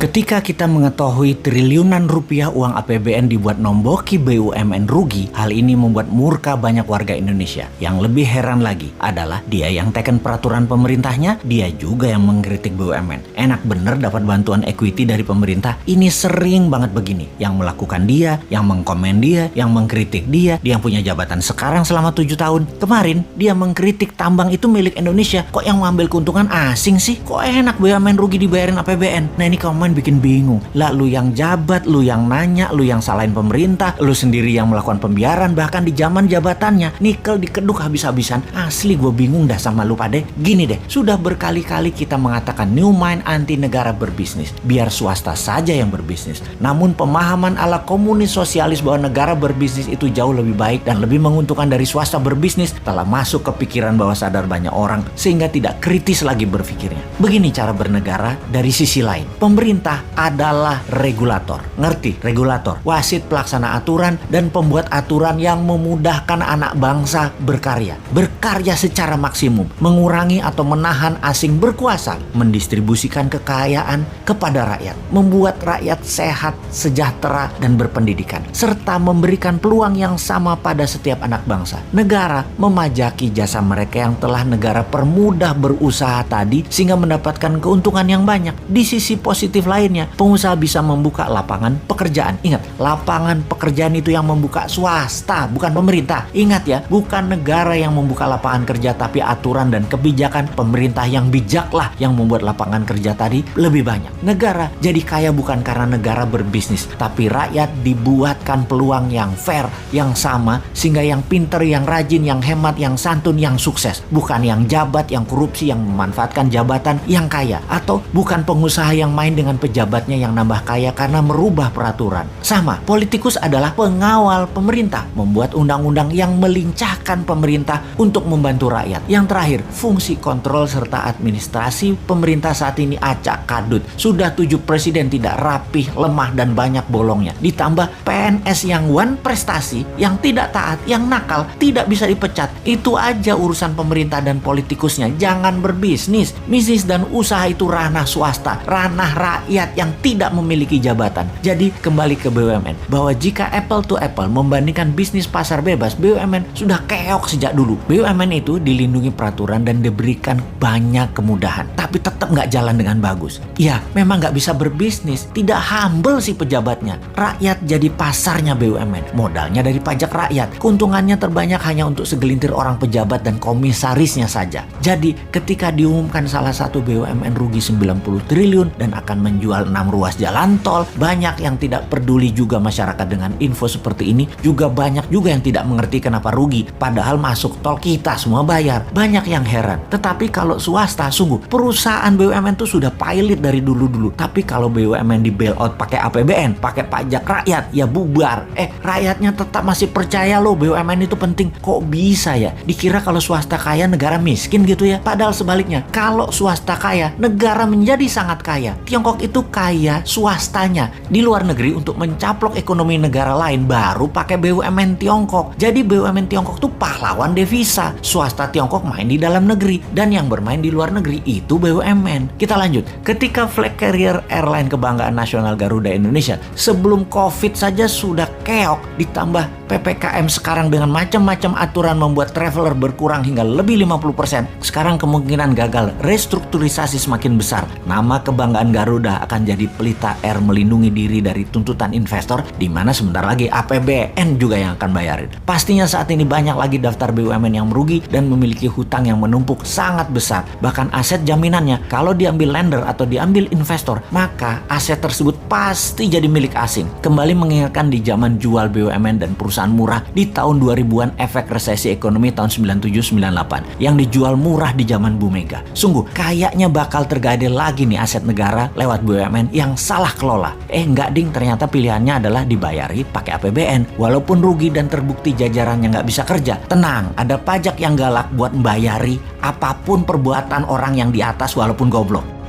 Ketika kita mengetahui triliunan rupiah uang APBN dibuat nomboki BUMN rugi, hal ini membuat murka banyak warga Indonesia. Yang lebih heran lagi adalah dia yang teken peraturan pemerintahnya, dia juga yang mengkritik BUMN. Enak bener dapat bantuan equity dari pemerintah. Ini sering banget begini. Yang melakukan dia, yang mengkomen dia, yang mengkritik dia yang punya jabatan sekarang selama 7 tahun. Kemarin dia mengkritik tambang itu milik Indonesia. Kok yang mengambil keuntungan asing sih? Kok enak BUMN rugi dibayarin APBN? Nah ini komen bikin bingung. Lah lu yang jabat, lu yang nanya, lu yang salahin pemerintah, lu sendiri yang melakukan pembiaran bahkan di zaman jabatannya. Nikel dikeduk habis-habisan. Asli gue bingung dah sama lu pade. Gini deh, sudah berkali-kali kita mengatakan new mind anti negara berbisnis. Biar swasta saja yang berbisnis. Namun pemahaman ala komunis sosialis bahwa negara berbisnis itu jauh lebih baik dan lebih menguntungkan dari swasta berbisnis telah masuk ke pikiran bawah sadar banyak orang sehingga tidak kritis lagi berpikirnya. Begini cara bernegara dari sisi lain. Pemerintah adalah regulator. Ngerti? Regulator. Wasit pelaksana aturan dan pembuat aturan yang memudahkan anak bangsa berkarya. Berkarya secara maksimum. Mengurangi atau menahan asing berkuasa. Mendistribusikan kekayaan kepada rakyat. Membuat rakyat sehat, sejahtera, dan berpendidikan. Serta memberikan peluang yang sama pada setiap anak bangsa. Negara memajaki jasa mereka yang telah negara permudah berusaha tadi sehingga mendapatkan keuntungan yang banyak. Di sisi positif lainnya, pengusaha bisa membuka lapangan pekerjaan. Ingat, lapangan pekerjaan itu yang membuka swasta, bukan pemerintah. Ingat ya, bukan negara yang membuka lapangan kerja, tapi aturan dan kebijakan pemerintah yang bijaklah yang membuat lapangan kerja tadi lebih banyak. Negara jadi kaya bukan karena negara berbisnis, tapi rakyat dibuatkan peluang yang fair, yang sama, sehingga yang pinter, yang rajin, yang hemat, yang santun, yang sukses. Bukan yang jabat, yang korupsi, yang memanfaatkan jabatan, yang kaya. Atau bukan pengusaha yang main dengan pejabatnya yang nambah kaya karena merubah peraturan. Sama, politikus adalah pengawal pemerintah, membuat undang-undang yang melincahkan pemerintah untuk membantu rakyat. Yang terakhir, fungsi kontrol serta administrasi pemerintah saat ini acak kadut. Sudah 7 presiden tidak rapih, lemah, dan banyak bolongnya. Ditambah PNS yang one prestasi, yang tidak taat, yang nakal, tidak bisa dipecat. Itu aja urusan pemerintah dan politikusnya. Jangan berbisnis. Bisnis dan usaha itu ranah swasta, ranah rakyat yang tidak memiliki jabatan. Jadi kembali ke BUMN, bahwa jika apple to apple membandingkan bisnis pasar bebas, BUMN sudah keok sejak dulu. BUMN itu dilindungi peraturan dan diberikan banyak kemudahan, tapi tetap nggak jalan dengan bagus. Ya, memang nggak bisa berbisnis, tidak humble si pejabatnya. Rakyat jadi pasarnya BUMN, modalnya dari pajak rakyat. Keuntungannya terbanyak hanya untuk segelintir orang pejabat dan komisarisnya saja. Jadi ketika diumumkan salah satu BUMN rugi 90 triliun dan akan menjual 6 ruas jalan tol, banyak yang tidak peduli juga masyarakat dengan info seperti ini. Juga banyak juga yang tidak mengerti kenapa rugi, padahal masuk tol kita semua bayar. Banyak yang heran. Tetapi kalau swasta, sungguh perusahaan BUMN itu sudah pilot dari dulu-dulu. Tapi kalau BUMN di bailout pakai APBN, pakai pajak rakyat, ya bubar. Rakyatnya tetap masih percaya loh BUMN itu penting. Kok bisa ya? Dikira kalau swasta kaya negara miskin gitu ya? Padahal sebaliknya, kalau swasta kaya, negara menjadi sangat kaya. Tiongkok itu kaya swastanya di luar negeri untuk mencaplok ekonomi negara lain, baru pakai BUMN Tiongkok. Jadi BUMN Tiongkok tuh pahlawan devisa. Swasta Tiongkok main di dalam negeri dan yang bermain di luar negeri itu BUMN. Kita lanjut. Ketika flag carrier airline kebanggaan nasional Garuda Indonesia sebelum COVID saja sudah keok, ditambah PPKM sekarang dengan macam-macam aturan membuat traveler berkurang hingga lebih 50%. Sekarang kemungkinan gagal restrukturisasi semakin besar. Nama kebanggaan Garuda akan jadi pelita air melindungi diri dari tuntutan investor, di mana sebentar lagi APBN juga yang akan bayarin. Pastinya saat ini banyak lagi daftar BUMN yang merugi dan memiliki hutang yang menumpuk sangat besar. Bahkan aset jaminannya kalau diambil lender atau diambil investor, maka aset tersebut pasti jadi milik asing. Kembali mengingatkan di zaman jual BUMN dan perusahaan murah di tahun 2000-an, efek resesi ekonomi tahun 97-98 yang dijual murah di zaman Bu Mega. Sungguh kayaknya bakal tergadai lagi nih aset negara lewat BUMN yang salah kelola. Enggak ding, ternyata pilihannya adalah dibayari pakai APBN walaupun rugi dan terbukti jajarannya nggak bisa kerja. Tenang, ada pajak yang galak buat membayari apapun perbuatan orang yang di atas walaupun goblok.